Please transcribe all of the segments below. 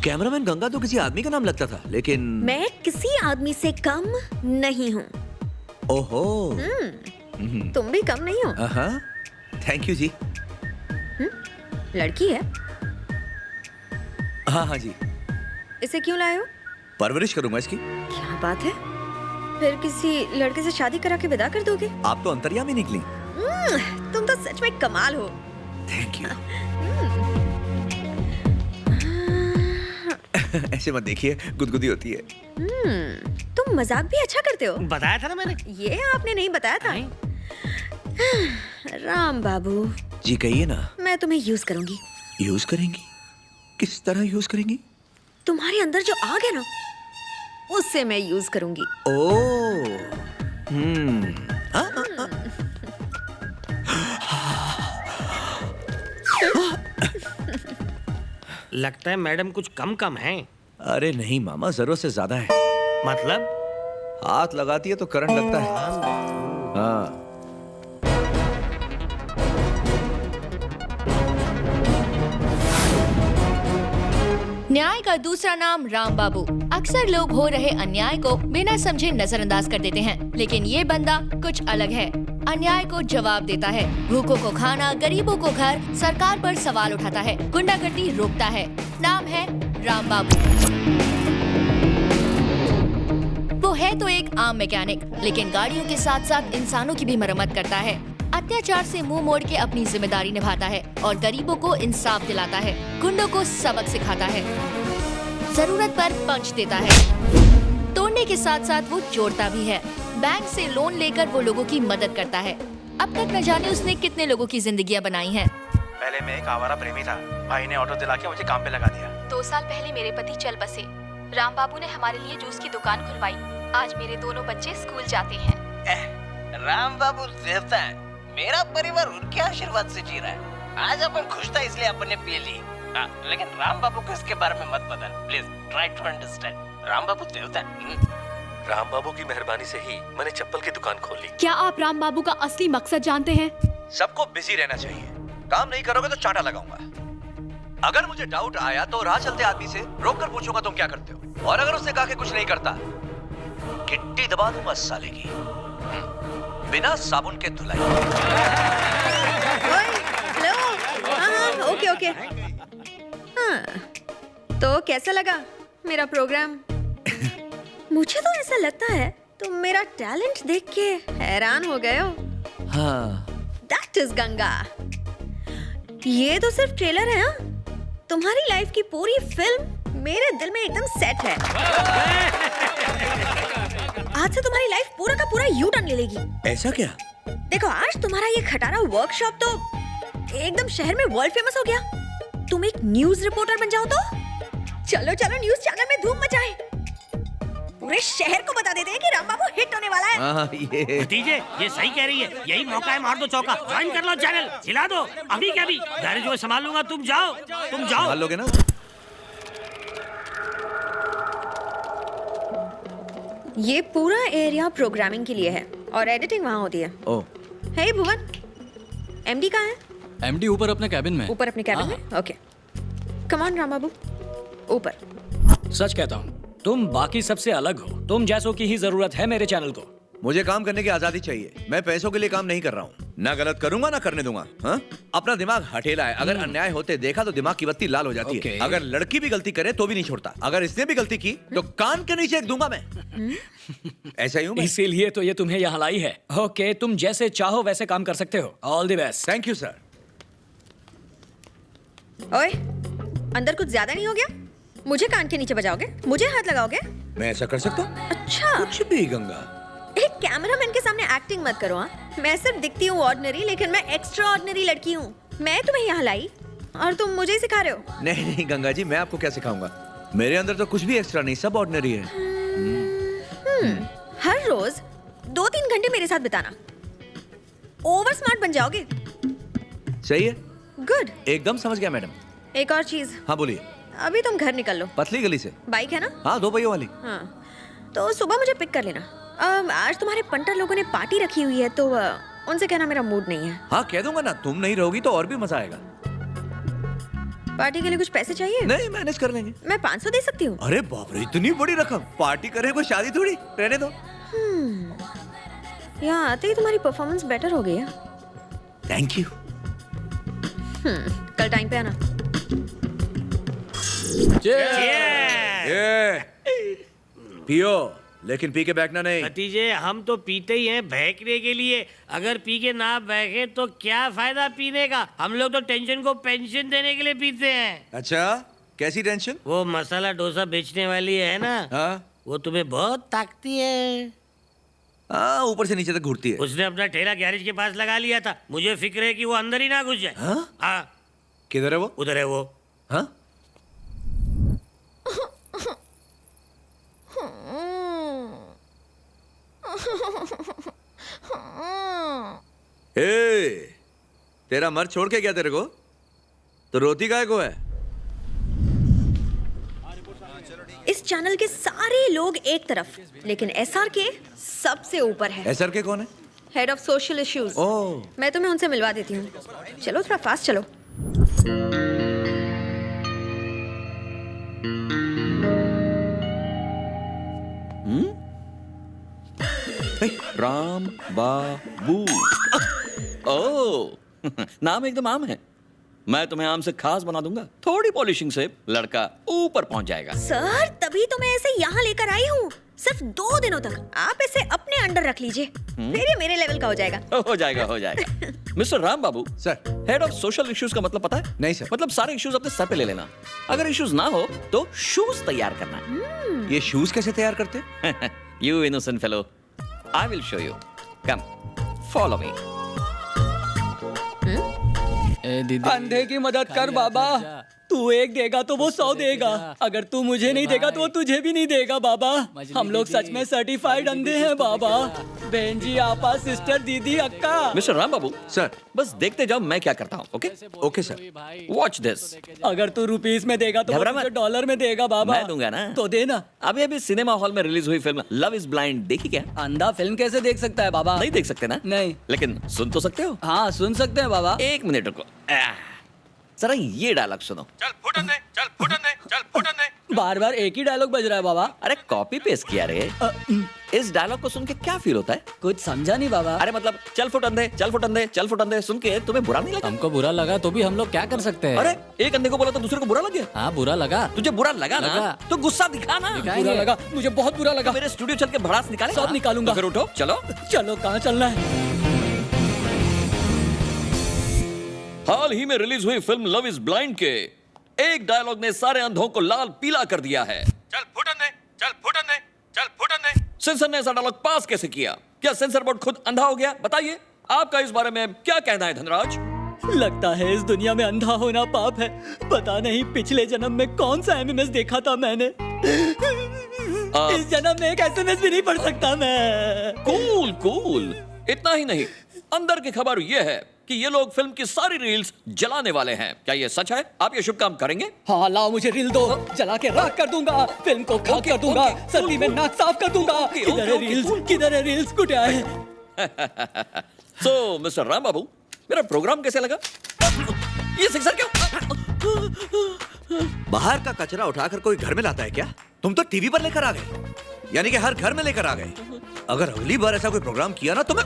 Cameraman Ganga तो किसी आदमी का नाम लगता था, लेकिन मैं किसी आदमी से कम नहीं हूँ। ओहो। तुम भी कम नहीं हो। हाँ, थैंक यू जी। लड़की है? हाँ हाँ जी। इसे क्यों लाए हो? परवरिश करूंगा इसकी। क्या बात है? फिर किसी लड़के से शादी करा के विदा कर दोगे? आप तो अंतर्यामी निकली। तुम तो सच में कमाल हो। Thank you. ऐसे मत देखिए, गुदगुदी होती है। तुम मजाक भी अच्छा करते हो। बताया था ना मैंने। ये आपने नहीं बताया था। राम बाबू जी कहिए ना। मैं तुम्हें यूज करूंगी। यूज करेंगी? किस तरह यूज करेंगी? तुम्हारे अंदर जो आग है ना, उससे मैं यूज करूंगी। ओह। लगता है मैडम कुछ कम है। अरे नहीं मामा, जरूरत से ज्यादा है। मतलब? हाथ लगाती है तो करंट लगता है। हाँ। न्याय का दूसरा नाम राम बाबू। अक्सर लोग हो रहे अन्याय को बिना समझे नजरअंदाज कर देते हैं, लेकिन ये बंदा कुछ अलग है। अन्याय को जवाब देता है, भूखों को खाना, गरीबों को घर, सरकार पर सवाल उठाता है, गुंडागर्दी रोकता है। नाम है राम बाबू। वो है तो एक आम मैकेनिक, लेकिन गाड़ियों के साथ साथ इंसानों की भी मरम्मत करता है। अत्याचार से मुंह मोड़ के अपनी जिम्मेदारी निभाता है और गरीबों को इंसाफ दिलाता है, गुंडों को सबक सिखाता है, जरूरत पर पंच देता है। तोड़ने के साथ साथ वो जोड़ता भी है। बैंक से लोन लेकर वो लोगों की मदद करता है। अब तक न जाने उसने कितने लोगों की जिंदगियां बनाई हैं। पहले मैं एक आवारा प्रेमी था, भाई ने ऑटो दिला के मुझे काम पे लगा दिया। 2 साल पहले मेरे पति चल बसे। राम बाबू ने हमारे लिए जूस की दुकान खुलवाई। आज मेरे दोनों बच्चे स्कूल जाते हैं। राम बाबू देवता है, मेरा परिवार उनके आशीर्वाद से जी रहा है। आज अपन खुश था इसलिए अपन ने पी ली। लेकिन राम बाबू को इसके बारे में मत बता, please try to understand. Ram Babu देवता है। राम बाबू की मेहरबानी से ही मैंने चप्पल की दुकान खोली। क्या आप राम बाबू का असली मकसद जानते हैं? सबको बिजी रहना चाहिए। काम नहीं करोगे तो चांटा लगाऊंगा। अगर मुझे डाउट आया तो राह चलते आदमी से रोक कर पूछूंगा तुम क्या करते हो, और अगर उसने कहा कि कुछ नहीं करता, गिट्टी दबा दूंगा साले की, बिना साबुन के धुलाई। हेलो। हाँ, ओके। हाँ, तो कैसा लगा मेरा प्रोग्राम? मुझे तो ऐसा लगता है तुम मेरा टैलेंट देख के हैरान हो गए हो। हाँ। That is Ganga. ये तो सिर्फ ट्रेलर है। हाँ? तुम्हारी लाइफ की पूरी फिल्म मेरे दिल में एकदम सेट है। आज से तुम्हारी लाइफ पूरा का पूरा यू टर्न ले लेगी। ऐसा क्या? देखो, आज तुम्हारा ये खटारा वर्कशॉप तो एकदम शहर में वर्ल्ड फेमस हो गया। तुम एक न्यूज रिपोर्टर बन जाओ तो चलो न्यूज चैनल में धूम मचाए। पूरे शहर को बता देते हैं कि राम बाबू हिट होने वाला है। ये भतीजे, ये सही कह रही है। यही मौका है, मार दो चौका। ज्वाइन कर लो चैनल, हिला दो। अभी क्या भी घर जो संभाल लूंगा, तुम जाओ। संभाल लोगे ना? ये पूरा एरिया प्रोग्रामिंग के लिए है और एडिटिंग वहाँ होती है। ओह। हे भुवन, एमडी कहाँ है? एमडी ऊपर अपने कैबिन में। ऊपर अपने कैबिन में? ओके, कम ऑन राम बाबू, ऊपर। सच कहता हूँ, तुम बाकी सबसे अलग हो। तुम जैसों की ही जरूरत है मेरे चैनल को। मुझे काम करने की आजादी चाहिए। मैं पैसों के लिए काम नहीं कर रहा हूँ। ना गलत करूंगा ना करने दूंगा। हाँ? अपना दिमाग हठेला है। अगर अन्याय होते देखा तो दिमाग की बत्ती लाल हो जाती है। अगर लड़की भी गलती करे तो भी नहीं छोड़ता। अगर इसने भी गलती की तो कान के नीचे एक दूंगा मैं। ऐसा ही हूँ मैं। इसीलिए तो ये तुम्हें यहाँ लाई है। ओके, तुम जैसे चाहो वैसे काम कर सकते हो। All the best. Thank you sir. ओए, अंदर कुछ ज्यादा नहीं हो गया? मुझे कान के नीचे बजाओगे? मुझे हाथ लगाओगे? मैं ऐसा कर सकता हूँ? अच्छा। कुछ भी गंगा। एक कैमरामैन के सामने एक्टिंग मत करो। हाँ, मैं सिर्फ दिखती हूँ ऑर्डिनरी, लेकिन मैं एक्स्ट्रा ऑर्डिनरी लड़की हूँ। मैं तुम्हें यहाँ लाई और तुम मुझे ही सिखा रहे हो। नहीं गंगा जी, मैं आपको क्या सिखाऊंगा? मेरे अंदर तो कुछ भी एक्स्ट्रा नहीं, सब ऑर्डिनरी है। हर रोज 2-3 घंटे मेरे साथ बिताना, ओवर स्मार्ट बन जाओगे। सही है। गुड। एकदम समझ गया मैडम। एक और चीज। हाँ बोलिए। अभी तुम घर निकल लो। पतली गली से? बाइक है ना? हाँ, 2 पहियों वाली। हाँ, तो सुबह मुझे पिक कर लेना। आज तुम्हारे पंटर लोगों ने पार्टी रखी हुई है, तो उनसे कहना मेरा मूड नहीं है। हाँ कह दूंगा ना। तुम नहीं रहोगी तो और भी मजा आएगा। पार्टी के लिए कुछ पैसे चाहिए? नहीं, मैनेज कर लेंगे। मैं 500 दे सकती हूँ। अरे बाप रे, इतनी बड़ी रकम! पार्टी करें कोई शादी थोड़ी, रहने दो। यहाँ आते ही तुम्हारी परफॉर्मेंस बेटर हो गई है। Thank you. कल टाइम पे आना। पियो, लेकिन पी के बैठना नहीं। भतीजे, हम तो पीते ही हैं बहकने के लिए। अगर पी के ना बहके तो क्या फायदा पीने का? हम लोग तो टेंशन को पेंशन देने के लिए पीते हैं। अच्छा, कैसी टेंशन? वो मसाला डोसा बेचने वाली है ना, हाँ वो तुम्हें बहुत ताकती है। हाँ, ऊपर से नीचे तक घूरती है। उसने अपना ठेला गैरेज के पास लगा लिया था। मुझे फिक्र है कि वो अंदर ही ना घुस जाए। हाँ? हाँ, किधर है वो? उधर है वो। हाँ? ए, तेरा मर्द छोड़ के गया तेरे को? तो रोती काहे को है? इस चैनल के सारे लोग एक तरफ, लेकिन एसआर के सबसे ऊपर है। एसआर के कौन है? Head of social issues. Oh, मैं तुम्हें उनसे मिलवा देती हूँ। चलो थोड़ा फास्ट चलो। राम बाबू। ओह, नाम एकदम आम है। मैं तुम्हें आम से खास बना दूंगा। थोड़ी पॉलिशिंग से लड़का ऊपर पहुंच जाएगा। सर, तभी तो मैं ऐसे यहाँ लेकर आई हूँ। सिर्फ 2 दिनों तक आप इसे अपने अंडर रख लीजिए, फिर ये मेरे लेवल का हो जाएगा। हो जाएगा, हो जाएगा। Mister Ram Babu sir. Head of social issues का मतलब पता है? नहीं सर। मतलब सारे इश्यूज अपने सर पे ले लेना। अगर इश्यूज ना हो तो शूज तैयार करना। ये शूज कैसे तैयार करते? You innocent fellow. I will show you. Come, follow me. अंधे की मदद कर बाबा। तू एक देगा तो वो 100 देगा। अगर तू मुझे नहीं देगा तो वो तुझे भी नहीं देगा बाबा। हम लोग सच में सर्टिफाइड अंधे हैं बाबा। बहन जी, आपा, सिस्टर, दीदी, अक्का। मिस्टर राम बाबू सर। बस देखते जाओ मैं क्या करता हूँ। Okay okay sir. Watch this. अगर तू रुपीस में देगा तो घबरा वो तुझे मत। डॉलर में देगा बाबा। मैं दूंगा ना। तो देना। अभी अभी सिनेमा हॉल में रिलीज हुई फिल्म लव इज ब्लाइंड देखी क्या? अंधा फिल्म कैसे देख सकता है बाबा? नहीं देख सकते ना? नहीं। लेकिन सुन तो सकते हो? हाँ, सुन सकते हैं बाबा। 1 मिनट रुको। जरा ये डायलॉग सुनो। चल फुटन दे, चल फुटन दे, चल फुटन दे। बार बार एक ही डायलॉग बज रहा है बाबा। अरे कॉपी पेस्ट किया रे। इस डायलॉग को सुन के क्या फील होता है? कुछ समझा नहीं बाबा। अरे मतलब चल फुट अंधे, चल फुट अंधे, चल फुट अंधे सुन के तुम्हें बुरा नहीं लगा? हमको बुरा लगा तो भी हम लोग क्या कर सकते हैं? अरे एक अंधे को बोला तो दूसरे को बुरा लग गया। हाँ, बुरा लगा। तुझे बुरा लगा ना? लगा। तो गुस्सा दिखा ना। बुरा लगा, मुझे बहुत बुरा लगा। मेरे स्टूडियो चल के भड़ास निकाले। सब निकालूंगा। तो फिर उठो, चलो। चलो, कहाँ चलना है? हाल ही में रिलीज हुई फिल्म लव इज ब्लाइंड के एक डायलॉग ने सारे अंधों को लाल पीला कर दिया है। चल फुटन दे, चल फुटन दे, चल फुटन दे। सेंसर ने ऐसा डायलॉग पास कैसे किया? क्या सेंसर बोर्ड खुद अंधा हो गया? बताइए, आपका इस बारे में क्या कहना है धनराज? लगता है इस दुनिया में अंधा होना पाप है। पता नहीं पिछले जन्म में कौन सा एमएमएस देखा था मैंने। इस जन्म में एक एसएमएस भी नहीं पढ़ सकता मैं। Cool cool. इतना ही नहीं, अंदर की खबर यह है कि ये लोग फिल्म की सारी रील्स जलाने वाले हैं। क्या ये सच है? आप ये शुभ काम करेंगे? हाँ, लाओ मुझे रील दो। जला के राख कर दूंगा, फिल्म को खाक कर दूंगा, सर्दी में नाक साफ कर दूंगा। किधर है रील्स? किधर है रील्स? कुटिया है। सो मिस्टर राम बाबू, मेरा प्रोग्राम कैसे लगा? ये सिक्सर क्यों? बाहर का कचरा उठाकर कोई घर में लाता है क्या? तुम तो टीवी पर लेकर आ गए, यानी कि हर घर में लेकर आ गए। अगर अगली बार ऐसा कोई प्रोग्राम किया ना तो मैं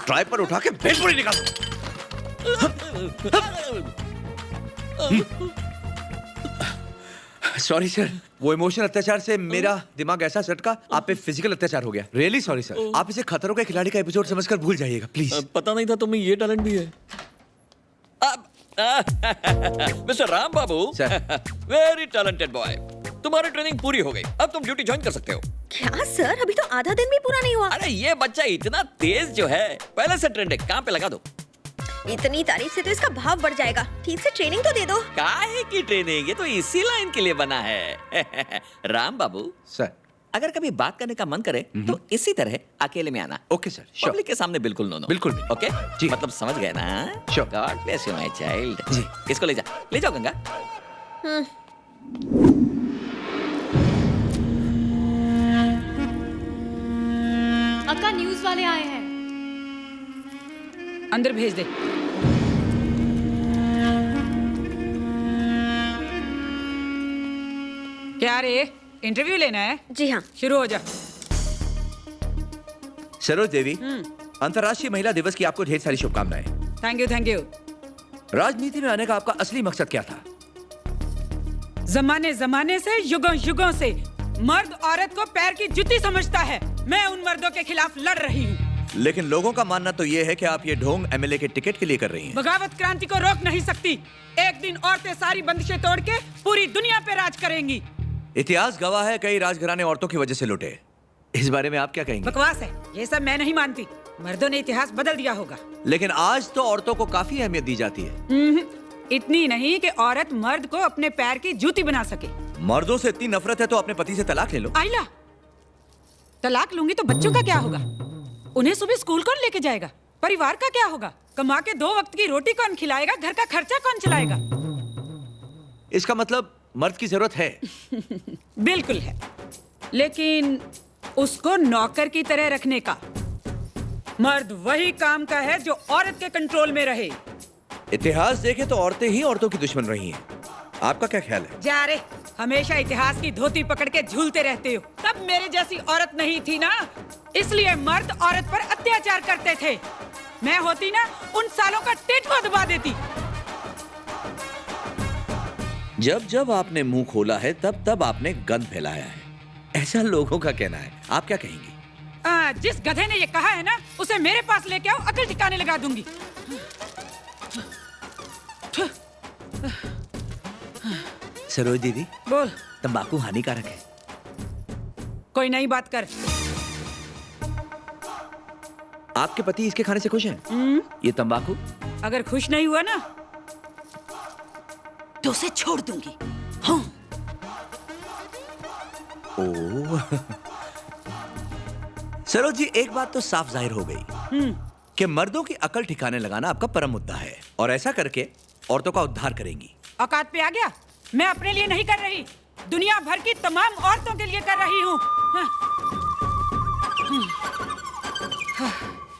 ट्राइप पर उठा के भेलपुरी निकाल। सॉरी सर, वो इमोशनल अत्याचार से मेरा दिमाग ऐसा सटका, आप पे फिजिकल अत्याचार हो गया। Really sorry sir. आप इसे खतरों के खिलाड़ी का एपिसोड समझकर भूल जाइएगा प्लीज। पता नहीं था तुम्हें ये टैलेंट भी है। मिस्टर राम बाबू वेरी टैलेंटेड बॉय। तुम्हारी ट्रेनिंग पूरी हो गई, अब तुम ड्यूटी ज्वाइन कर सकते हो। क्या सर, अभी तो आधा दिन भी पूरा नहीं हुआ। अरे ये बच्चा इतना तेज जो है, पहले से ट्रेंड है, काम पे लगा दो। इतनी तारीफ से तो इसका भाव बढ़ जाएगा। ठीक से ट्रेनिंग तो दे दो। काहे की ट्रेनिंग? ये तो इसी लाइन के लिए बना है। राम बाबू सर, अगर कभी बात करने का मन करे तो इसी तरह अकेले में आना। Okay sir, sure. पब्लिक के सामने बिल्कुल नो। बिल्कुल भी। ओके जी। मतलब समझ गए ना? Sure। God bless you my child. जी। इसको ले जाओ गंगा। अक्का, न्यूज़ वाले आए हैं। अंदर भेज दे। क्या रे, इंटरव्यू लेना है? जी हाँ। शुरू हो जा। सरोज देवी, अंतर्राष्ट्रीय महिला दिवस की आपको ढेर सारी शुभकामनाएं। Thank you, thank you. राजनीति में आने का आपका असली मकसद क्या था? जमाने जमाने से, युगों युगों से मर्द औरत को पैर की जुत्ती समझता है। मैं उन मर्दों के खिलाफ लड़ रही हूँ। लेकिन लोगों का मानना तो ये है कि आप ये ढोंग एमएलए के टिकट के लिए कर रही हैं। बगावत क्रांति को रोक नहीं सकती। एक दिन औरतें सारी बंदिशें तोड़ के पूरी दुनिया पे राज करेंगी। इतिहास गवाह है, कई राजघराने औरतों की वजह से लुटे। इस बारे में आप क्या कहेंगे? बकवास है, ये सब मैं नहीं मानती। मर्दों ने इतिहास बदल दिया होगा। लेकिन आज तो औरतों को काफी अहमियत दी जाती है। इतनी नहीं कि औरत मर्द को अपने पैर की जूती बना सके। मर्दों से इतनी नफरत है तो अपने पति से तलाक ले लो। आइला, तलाक लूंगी तो बच्चों का क्या होगा? उन्हें सुबह स्कूल कौन लेके जाएगा? परिवार का क्या होगा? कमा के 2 वक्त की रोटी कौन खिलाएगा? घर का खर्चा कौन चलाएगा? इसका मतलब मर्द की जरूरत है। बिल्कुल है, लेकिन उसको नौकर की तरह रखने का। मर्द वही काम का है जो औरत के कंट्रोल में रहे। इतिहास देखे तो औरतें ही औरतों की दुश्मन रही हैं। आपका क्या ख्याल है? जा रे, हमेशा इतिहास की धोती पकड़ के झूलते रहते हो। तब मेरे जैसी औरत नहीं थी ना, इसलिए मर्द औरत पर अत्याचार करते थे। मैं होती ना, उन सालों का टेटवा दबा देती। जब जब आपने मुंह खोला है तब तब आपने गंद फैलाया है, ऐसा लोगों का कहना है। आप क्या कहेंगी? जिस गधे ने ये कहा है ना, उसे मेरे पास लेके आओ, अकल ठिकाने लगा दूंगी। सरोज दीदी, बोल। तंबाकू हानिकारक है। कोई नई बात कर। आपके पति इसके खाने से खुश हैं? ये तंबाकू? अगर खुश नहीं हुआ ना तो उसे छोड़ दूंगी। हाँ। ओह। सरोज जी, एक बात तो साफ जाहिर हो गई कि मर्दों की अकल ठिकाने लगाना आपका परम मुद्दा है, और ऐसा करके औरतों का उद्धार करेंगी। औकात पे आ गया? मैं अपने लिए नहीं कर रही, दुनिया भर की तमाम औरतों के लिए कर रही हूँ।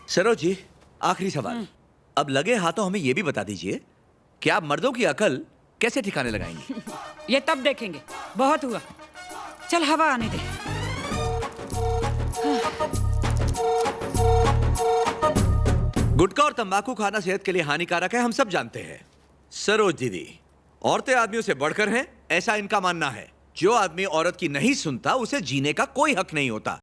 सरोज जी, आखिरी सवाल। अब लगे हाथों हमें यह भी बता दीजिए कि आप मर्दों की अकल कैसे ठिकाने लगाएंगी? ये तब देखेंगे। बहुत हुआ, चल हवा आने दे। गुटखा और तंबाकू खाना सेहत के लिए हानिकारक है, हम सब जानते हैं। सरोज दीदी, औरतें आदमियों से बढ़कर हैं, ऐसा इनका मानना है। जो आदमी औरत की नहीं सुनता, उसे जीने का कोई हक नहीं होता।